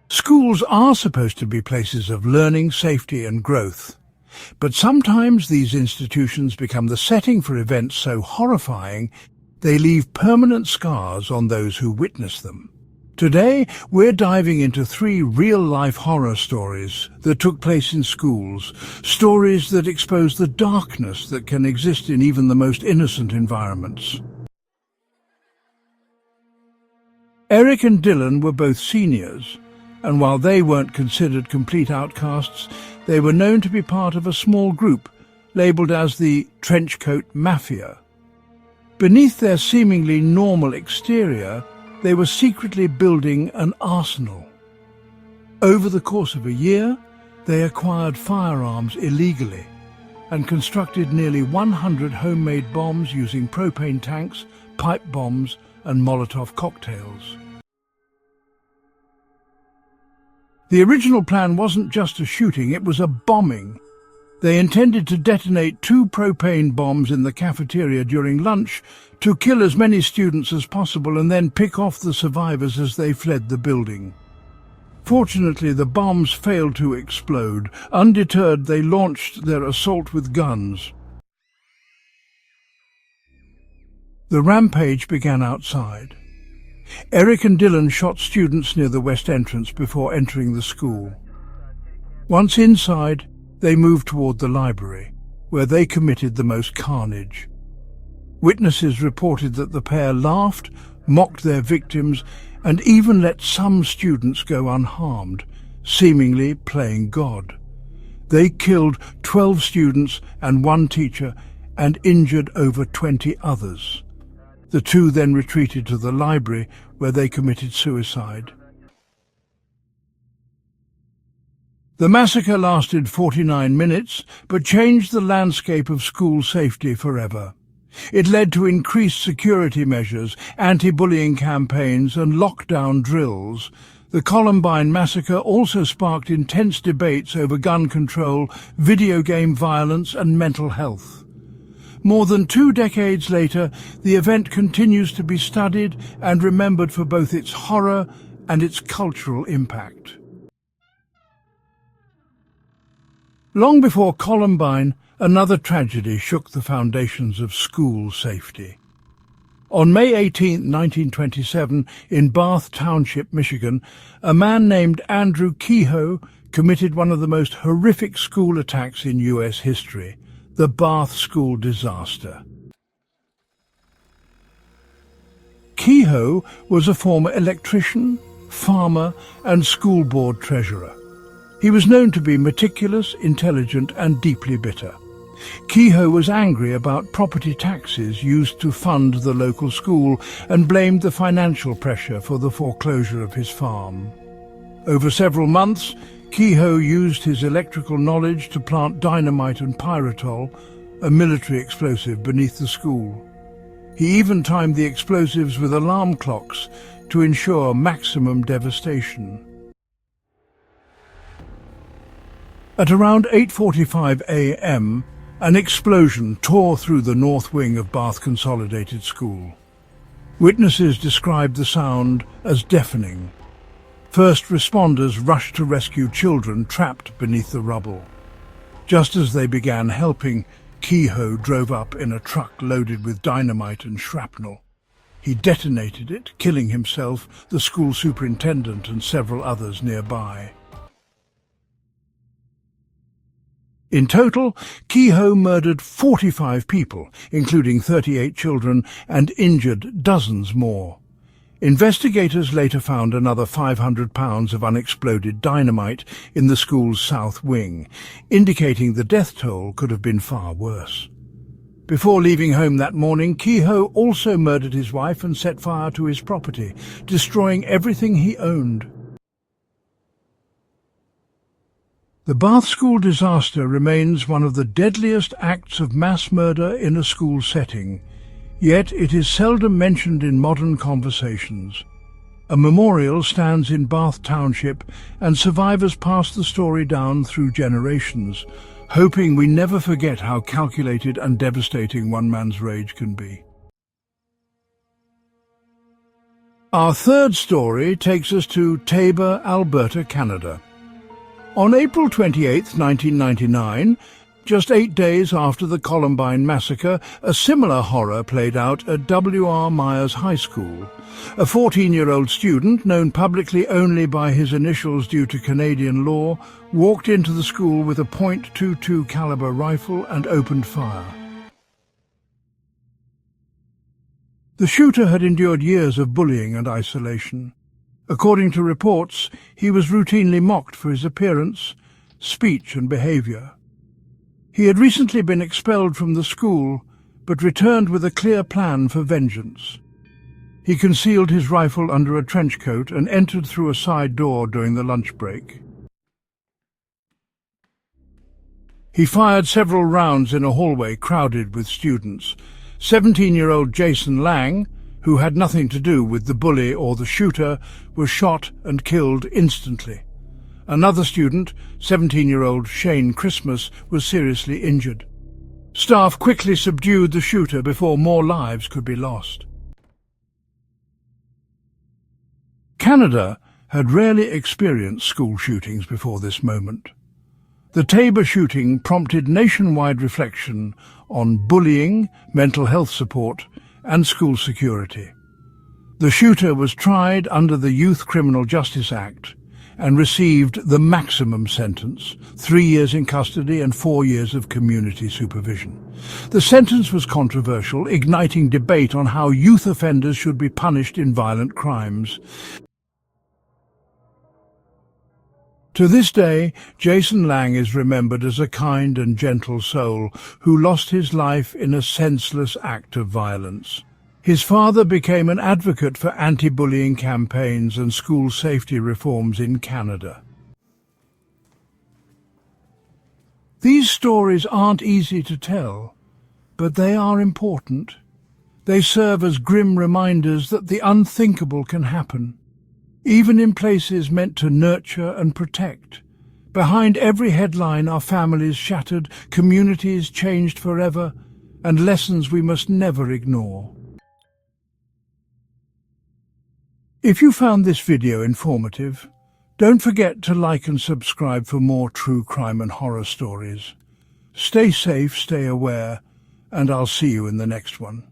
Schools are supposed to be places of learning, safety and growth. But sometimes these institutions become the setting for events so horrifying they leave permanent scars on those who witness them. Today, we're diving into 3 real-life horror stories that took place in schools, stories that expose the darkness that can exist in even the most innocent environments. Eric and Dylan were both seniors, and while they weren't considered complete outcasts, they were known to be part of a small group labelled as the Trenchcoat Mafia. Beneath their seemingly normal exterior, they were secretly building an arsenal. Over the course of a year, they acquired firearms illegally and constructed nearly 100 homemade bombs using propane tanks, pipe bombs and Molotov cocktails. The original plan wasn't just a shooting, it was a bombing. They intended to detonate 2 propane bombs in the cafeteria during lunch to kill as many students as possible and then pick off the survivors as they fled the building. Fortunately, the bombs failed to explode. Undeterred, they launched their assault with guns. The rampage began outside. Eric and Dylan shot students near the west entrance before entering the school. Once inside, they moved toward the library, where they committed the most carnage. Witnesses reported that the pair laughed, mocked their victims, and even let some students go unharmed, seemingly playing God. They killed 12 students and 1 teacher and injured over 20 others. The 2 then retreated to the library, where they committed suicide. The massacre lasted 49 minutes, but changed the landscape of school safety forever. It led to increased security measures, anti-bullying campaigns and lockdown drills. The Columbine massacre also sparked intense debates over gun control, video game violence and mental health. More than 2 decades later, the event continues to be studied and remembered for both its horror and its cultural impact. Long before Columbine, another tragedy shook the foundations of school safety. On May 18, 1927, in Bath Township, Michigan, a man named Andrew Kehoe committed one of the most horrific school attacks in U.S. history, the Bath school disaster. Kehoe was a former electrician, farmer and school board treasurer. He was known to be meticulous, intelligent and deeply bitter. Kehoe was angry about property taxes used to fund the local school and blamed the financial pressure for the foreclosure of his farm. Over several months, Kehoe used his electrical knowledge to plant dynamite and pyrotol, a military explosive, beneath the school. He even timed the explosives with alarm clocks to ensure maximum devastation. At around 8:45 a.m., an explosion tore through the north wing of Bath Consolidated School. Witnesses described the sound as deafening. First responders rushed to rescue children trapped beneath the rubble. Just as they began helping, Kehoe drove up in a truck loaded with dynamite and shrapnel. He detonated it, killing himself, the school superintendent and several others nearby. In total, Kehoe murdered 45 people, including 38 children, and injured dozens more. Investigators later found another 500 pounds of unexploded dynamite in the school's south wing, indicating the death toll could have been far worse. Before leaving home that morning, Kehoe also murdered his wife and set fire to his property, destroying everything he owned. The Bath school disaster remains one of the deadliest acts of mass murder in a school setting, yet it is seldom mentioned in modern conversations. A memorial stands in Bath Township, and survivors pass the story down through generations, hoping we never forget how calculated and devastating one man's rage can be. Our third story takes us to Taber, Alberta, Canada. On April 28, 1999, just 8 days after the Columbine massacre, a similar horror played out at W.R. Myers High School. A 14-year-old student, known publicly only by his initials due to Canadian law, walked into the school with a .22 caliber rifle and opened fire. The shooter had endured years of bullying and isolation. According to reports, he was routinely mocked for his appearance, speech and behavior. He had recently been expelled from the school, but returned with a clear plan for vengeance. He concealed his rifle under a trench coat and entered through a side door during the lunch break. He fired several rounds in a hallway crowded with students. 17-year-old Jason Lang, who had nothing to do with the bully or the shooter, was shot and killed instantly. Another student, 17-year-old Shane Christmas, was seriously injured. Staff quickly subdued the shooter before more lives could be lost. Canada had rarely experienced school shootings before this moment. The Taber shooting prompted nationwide reflection on bullying, mental health support, and school security. The shooter was tried under the Youth Criminal Justice Act and received the maximum sentence, 3 years in custody and 4 years of community supervision. The sentence was controversial, igniting debate on how youth offenders should be punished in violent crimes. To this day, Jason Lang is remembered as a kind and gentle soul who lost his life in a senseless act of violence. His father became an advocate for anti-bullying campaigns and school safety reforms in Canada. These stories aren't easy to tell, but they are important. They serve as grim reminders that the unthinkable can happen, even in places meant to nurture and protect. Behind every headline are families shattered, communities changed forever, and lessons we must never ignore. If you found this video informative, don't forget to like and subscribe for more true crime and horror stories. Stay safe, stay aware, and I'll see you in the next one.